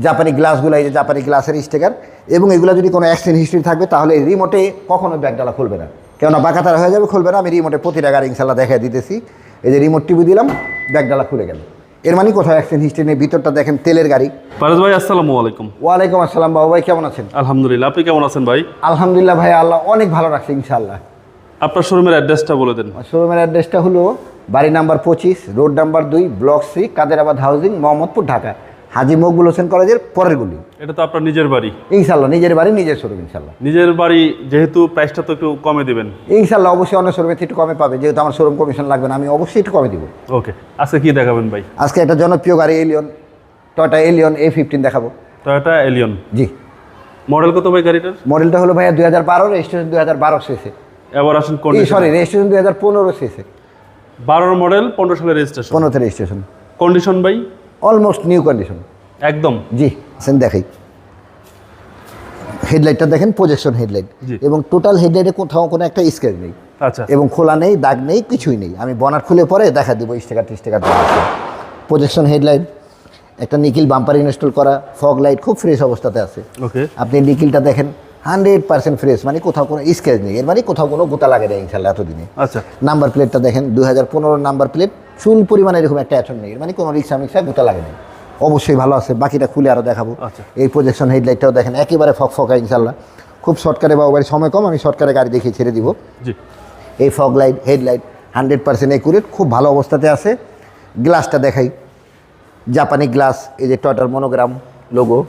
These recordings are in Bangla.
জাপানি গ্লাসগুলো, এই যে জাপানি গ্লাসের স্টিকার, এবং এগুলো যদি কোনো অ্যাক্সিডেন্ট হিস্ট্রি থাকবে তাহলে রিমোটে কখনো ব্যাগডালা খুলবে না, কেননা বাঁকাতারা হয়ে যাবে, খুলবে না। আমি রিমোটে প্রতিটা গাড়ি ইনশাল্লাহ দেখাই দিতেছি। এই যে রিমোট টিভি দিলাম, ব্যাগডালা খুলে গেল, এর মানে কোথাও অ্যাক্সিডেন্ট হিস্ট্রি নেই। ভিতরটা দেখেন তেলের গাড়ি। ফারাজ ভাই আসসালামু আলাইকুম। ওয়ালাইকুম আসসালাম বাবু ভাই, কেমন আছেন? আলহামদুলিল্লাহ, আপনি কেমন আছেন ভাই? আলহামদুলিল্লাহ ভাই, আল্লাহ অনেক ভালো রাখছে ইনশাআল্লাহ। আপনার শোরুমের অ্যাড্রেসটা বলে দেন। শোরুমের অ্যাড্রেসটা হলো বাড়ি number 25, road number 2, block 3, Kaderabad housing, Mohammadpur, Dhaka. Haji Maqbul Hossain কলেজের পরের গলি। এটা তো আপনার নিজের বাড়ি? ইনশাল্লাহ নিজের বাড়ি, নিজের শোরুম ইনশাল্লাহ। নিজের বাড়ি যেহেতু প্রাইসটা তো একটু কমে দিবেন ইনশাল্লাহ, অবশ্যই অন্য শোরুমে একটু কমে পাবে, যেহেতু আমার শোরুম কমিশন লাগবে না, আমি অবশ্যই একটু কমে দিব। ওকে, আজকে কি দেখাবেন ভাই? আজকে একটা জনপ্রিয় গাড়ি এলিয়ন, টয়োটা এলিয়ন A15 দেখাবো। টয়োটা এলিয়ন, জি। মডেল কত ভাই গাড়িটার? মডেলটা হলো ভাইয়া 2012, রেজিস্ট্রেশন 2012 শেষে। এবার আসেন কন্ডিশন। সরি, রেজিস্ট্রেশন 2015 শেষে। 12 মডেল, 15 সালের রেজিস্ট্রেশন। 15তে রেজিস্ট্রেশন। কন্ডিশন ভাই? অলমোস্ট নিউ কন্ডিশন একদম। জি। সেন দেখাই, হেডলাইটটা দেখেন, প্রজেকশন হেডলাইট, এবং টোটাল হেডলাইটে কোথাও কোনো একটা স্ক্র্যাচ নেই। আচ্ছা। এবং খোলা নেই, দাগ নেই, কিছুই নেই। আমি বনার খুলে পরে দেখা দিব স্টিকার প্রজেকশন হেডলাইট, একটা নিকিল বাম্পার ইনস্টল করা, ফগ লাইট খুব ফ্রেশ অবস্থাতে আছে। ওকে, আপনি নিকিলটা দেখেন 100% ফ্রেশ, মানে কোথাও কোনো স্ক্র্যাচ নেই, এর মানে কোথাও কোনো গোতা লাগে না ইনশাল্লাহ এতদিনে। আচ্ছা। নাম্বার প্লেটটা দেখেন 2015 নাম্বার প্লেট, চুল পরিমাণে এরকম একটা অ্যাটন নেই, এর মানে কোনো রিক্সা মিক্সা গোতা লাগে না, অবশ্যই ভালো আছে। বাকিটা খুলে আরও দেখাবো। আচ্ছা। এই প্রজেকশন হেডলাইটটাও দেখেন, একেবারে ফকফকা ইনশাল্লাহ। খুব শর্টকাটে বাবু বাড়ির সময় কম, আমি শর্টকাটে গাড়ি দেখিয়ে ছেড়ে দিব। জি। এই ফগ লাইট, হেডলাইট 100% একুরেট, খুব ভালো অবস্থাতে আছে। গ্লাসটা দেখাই, জাপানি গ্লাস, এই যে টয়োটার মনোগ্রাম লোগো,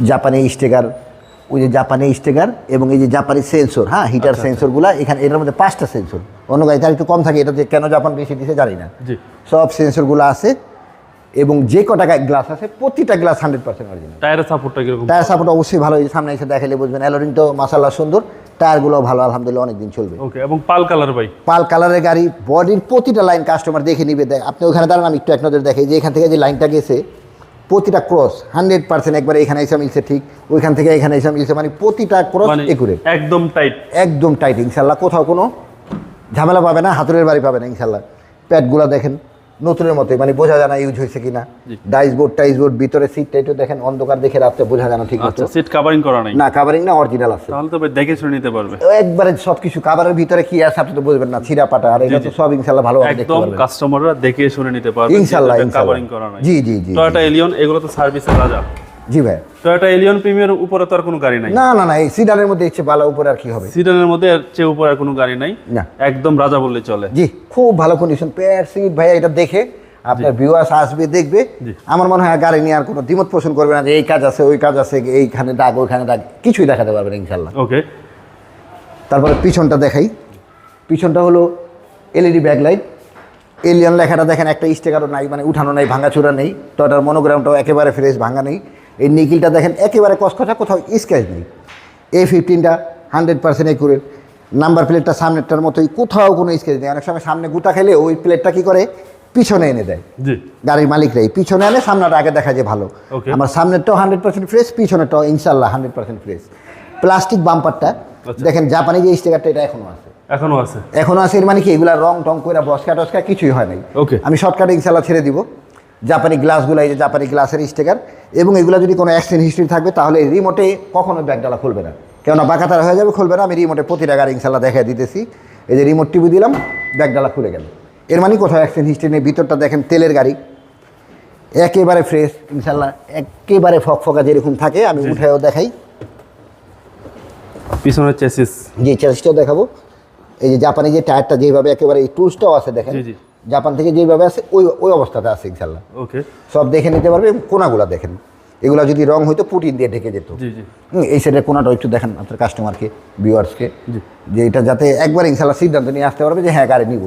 জাপানি স্টিকার, ওই যে জাপানি স্টিকার, এবং এই যে জাপানি সেন্সর, হ্যাঁ হিটার সেন্সরগুলো এখানে, এটার মধ্যে 5টা সেন্সর, অন্য গাড়িতে একটু কম থাকে, এটাতে কেন জাপান বেশি দিছে জানি না। জি। সব সেন্সরগুলো আছে, এবং যে কটা গ্লাস আছে প্রতিটা গ্লাস 100% অরিজিনাল। টায়ারের সাপোর্টটা কিরকম? টায়ার সাপোর্ট অবশ্যই ভালো, এই সামনে এসে দেখালে বুঝবেন। অ্যালোরিং তো মাশাআল্লাহ সুন্দর, টায়ারগুলো ভালো, আলহামদুলিল্লাহ অনেক দিন চলবে। ওকে, এবং পাল কালার ভাই? পাল কালারের গাড়ি, বডির প্রতিটা লাইন কাস্টমার দেখে নিবে। আপনি ওখানে দাঁড়ান, আমি একটু এক নজর দেখাই, যে এখান থেকে যে লাইনটা গেছে প্রতিটা ক্রস 100% একবারে এখানে এসে মিলছে, ঠিক ওইখান থেকে এখানে এসে মিলছে, মানে প্রতিটা ক্রস একুরেট, একদম টাইট, একদম টাইট ইনশাল্লাহ। কোথাও কোনো ঝামেলা পাবে না, হাতুড়ের বাড়ি পাবে না ইনশাল্লাহ। প্যাডগুলো দেখেন নতুনের মতোই, মানে বোঝা যায় না ইউজ হয়েছে কিনা। ডাইসবোর্ড টাইসবোর্ড, ভিতরে সিট টাইটও দেখেন, অন্ধকার দেখে রাত্রে বোঝা যায় না ঠিক মতো। সিট কভারিং করা নাই? না, কভারিং না, অরিজিনাল আছে। তাহলে তো ভাই দেখে শুনে নিতে পারবে একবারে সবকিছু। কভারের ভিতরে কি আছে আপনি তো বুঝবেন না, ছিঁড়া পাটা, আর এটা তো সব ইনশাআল্লাহ ভালো দেখতে পারবেন, একদম কাস্টমাররা দেখে শুনে নিতে পারবে ইনশাআল্লাহ। কভারিং করা নাই। জি জি জি। টয়োটা এলিয়ন এগুলো তো সার্ভিসের রাজা। জি ভাই। টয়োটা এলিয়ন প্রিমিয়ার উপরে তো আর কোনো গাড়ি নাই? না না না, এই সিডানের মধ্যে ইচ্ছে ভালো, উপরে আর কি হবে? সিডানের মধ্যে এর চেয়ে উপরে আর কোনো গাড়ি নাই, না একদম রাজা বললে চলে। জি, খুব ভালো কন্ডিশন, পেয়ার সিট ভাই। এটা দেখে আপনার ভিউয়ার্স আসবে, দেখবে, আমার মনে হয় গাড়ি নিয়ে আর কোনো দ্বিমত পোষণ করবে না, যে এই কাজ আছে ওই কাজ আছে, এইখানে দাগ ওইখানে দাগ, কিছুই দেখাতে পারবেন ইনশাল্লাহ। ওকে। তারপরে পিছনটা দেখাই, পিছনটা হলো এলইডি ব্যাকলাইট, এলিয়ন লেখাটা দেখেন, একটা স্টিকারও নাই, মানে উঠানো নাই, ভাঙাচোরা নেই। টয়োটার মনোগ্রামটাও একেবারে ফ্রেশ, ভাঙা নেই। এই নিকিলটা দেখেন একেবারে কসকসা, কোথাও স্ক্র্যাচ নেই। A15টা 100% একুরেট। নাম্বার প্লেটটা সামনেরটার মতোই, কোথাও কোনো স্ক্র্যাচ নেই। অনেক সময় সামনে গুতা খেলে ওই প্লেটটা কি করে পিছনে এনে দেয় গাড়ির মালিকরাই, পিছনে আনে, সামনেটা আগে দেখা যায় ভালো। আমার সামনেরটাও 100% ফ্রেশ, পিছনেরটাও ইনশাল্লাহ 100% ফ্রেশ। প্লাস্টিক বাম্পারটা দেখেন, জাপানি যে স্টিকারটা, এটা এখনো আছে, এখনো আছে। এর মানে কি এগুলা রং টং করে বসকা টসকা কিছুই হয় নাই। আমি শর্টকাটে ইনশাল্লাহ ছেড়ে দিব। জাপানি গ্লাসগুলো, এই যে জাপানি গ্লাসের স্টিকার, এবং এগুলো যদি কোনো অ্যাক্সিডেন্ট হিস্ট্রি থাকবে তাহলে রিমোটে কখনো ব্যাগডালা খুলবে না, কেননা বাঁকাতারা হয়ে যাবে, খুলবে না। আমি রিমোটে প্রতিটা গাড়ি ইনশাল্লাহ দেখাই দিতেছি। এই যে রিমোট টিভি দিলাম, ব্যাগডালা খুলে গেল, এর মানে কোথাও অ্যাক্সিডেন্ট হিস্ট্রি নেই। ভিতরটা দেখেন তেলের গাড়ি, একেবারে ফ্রেশ ইনশাল্লাহ, একেবারে ফকফকা যেরকম থাকে। আমি উঠেও দেখাই পিছনের চেসিস, জি চেসিসটাও দেখাবো। এই যে জাপানি যে টায়ারটা যেভাবে একেবারে, এই টুলসটাও আছে দেখেন, জাপান থেকে যেভাবে আছে ওই অবস্থাতে আছে ইনশাল্লাহ। ওকে, সব দেখে নিতে পারবে। কোনাগুলা দেখেন, এগুলো যদি রং হইতো পুটিন দিয়ে ঢেকে যেত। এই সাইডের কোনাটাও একটু দেখেন আপনার কাস্টমারকে, ভিউয়ার্সকে, যে এটা যাতে একবার ইনশাল্লাহ সিদ্ধান্ত নিয়ে আসতে পারবে যে হ্যাঁ গাড়ি নিব।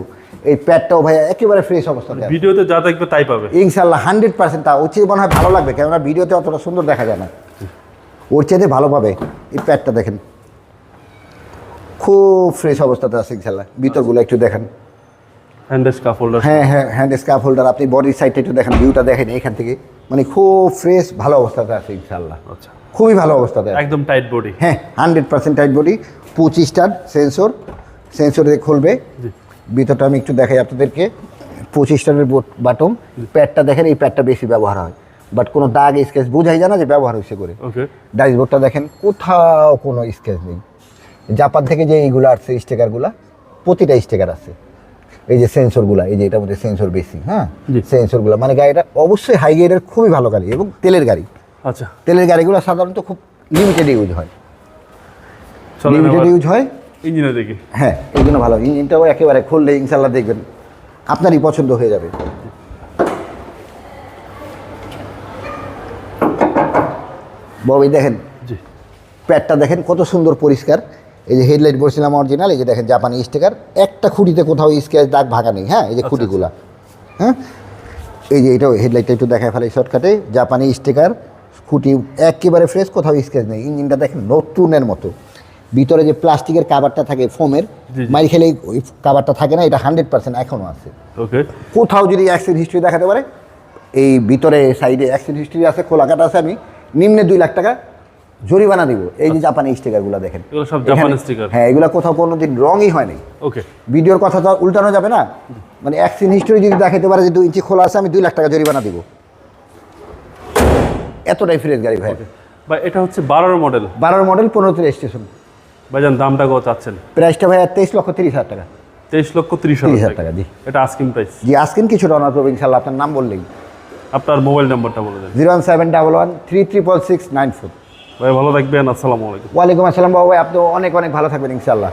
এই প্যাডটাও ভাই একেবারে ফ্রেশ অবস্থাতে, ভিডিওতে যা দেখবে তাই পাবে ইনশাল্লাহ 100%। তা ওর চেয়ে মনে হয় ভালো লাগবে, কেননা ভিডিওতে অতটা সুন্দর দেখা যায় না, ওর চেয়ে ভালো পাবে। এই প্যাডটা দেখেন, খুব ফ্রেশ অবস্থাতে আছে ইনশাল্লাহ। ভিতরগুলো একটু দেখেন, হ্যান্ড স্কার্ফ হোল্ডার, হ্যাঁ হ্যান্ড স্কার্ফ হোল্ডার। আপনি বডির সাইডটা একটু দেখেন, ভিউটা দেখেন এখান থেকে, মানে খুব ফ্রেশ ভালো অবস্থাতে আছে ইনশাল্লাহ। আচ্ছা, খুবই ভালো অবস্থাতে, একদম টাইট বডি, হ্যাঁ 100% টাইট বডি। 25টার সেন্সরে খুলবে। ভিতরটা আমি একটু দেখাই আপনাদেরকে। 25টার বাটন, প্যাডটা দেখেন, এই প্যাডটা বেশি ব্যবহার হয়, বাট কোনো দাগ স্কেচ বোঝাই যায় না যে ব্যবহার হয়েছে করে। ওকে। ড্যাশবোর্ডটা দেখেন কোথাও কোনো স্কেচ নেই। জাপান থেকে যে এইগুলো আসছে স্টিকারগুলো, প্রতিটা স্টিকার আছে। এই যে সেন্সরগুলো, এই যে এটার মধ্যে সেন্সর বেশি, হ্যাঁ জি। সেন্সরগুলো মানে গাড়িটা অবশ্যই হাই গ্রেডের, খুবই ভালো গাড়ি এবং তেলের গাড়ি। আচ্ছা, তেলের গাড়িগুলো সাধারণত খুব লিমিটেড ইউজ হয়, চলেন লিমিটেড ইউজ হয়। ইঞ্জিনে দেখি। হ্যাঁ এই জন্য ভালো, ইঞ্জিনটাও একেবারে খুললে ইনশাল্লাহ দেখবেন আপনারই পছন্দ হয়ে যাবে। ববি দেখেন, জি। প্যাডটা দেখেন কত সুন্দর পরিষ্কার। এই যে হেডলাইট বলছিলাম অরিজিনাল, এই যে দেখেন জাপানি স্টিকার, একটা খুঁটিতে কোথাও স্কেচ দাগ ভাঙা নেই। হ্যাঁ এই যে খুঁটিগুলা, হ্যাঁ এই যে এটাও হেডলাইটটা একটু দেখায় ফেলে শর্টকাটে, জাপানি স্টিকার, খুঁটি একেবারে ফ্রেশ, কোথাও স্কেচ নেই। ইঞ্জিনটা দেখেন নতুনের মতো। ভিতরে যে প্লাস্টিকের কাভারটা থাকে ফোমের, জি, জি। মারি খেলে ওই কাভারটা থাকে না, এটা 100% এখনও আছে। ওকে। কোথাও যদি অ্যাক্সিডেন্ট হিস্ট্রি দেখাতে পারে, এই ভিতরে সাইডে অ্যাক্সিডেন্ট হিস্ট্রি আছে, খোলা কাটা আছে, আমি নিম্নে 2 লাখ টাকা জরিমানা দিব। এই যে জাপানি স্টিকারগুলো দেখেন, এগুলো সব জাপানি স্টিকার। হ্যাঁ এগুলো কোথাও কোনোদিন রঙই হয়নি। ওকে। ভিডিওর কথা তো আর উল্টানো যাবে না, মানে অ্যাক্সিডেন্ট হিস্ট্রি যদি দেখাতে পারে যে 2 ইঞ্চি খোলা আছে, আমি 2 লাখ টাকা জরিমানা দিব। এতটাই ফ্রেশ গাড়ি ভাই। ভাই এটা হচ্ছে 12 মডেল। 12 model, 15তে registration. ভাইজান দামটা কত চাচ্ছেন? প্রাইসটা ভাই 23,30,000 টাকা। 23,30,000 টাকা, জি। এটা আস্কিং প্রাইস। জি আজকেন কিছুটা অনার করবো ইনশাল্লাহ, আপনার নাম বললেই। আপনার মোবাইল নাম্বারটা বলে দেন। 01711 36694। ভাই ভালো থাকবেন, আসসালামু আলাইকুম। ওয়ালাইকুম আসসালাম বাবু ভাই, আপনি অনেক অনেক ভালো থাকবেন ইনশাল্লাহ।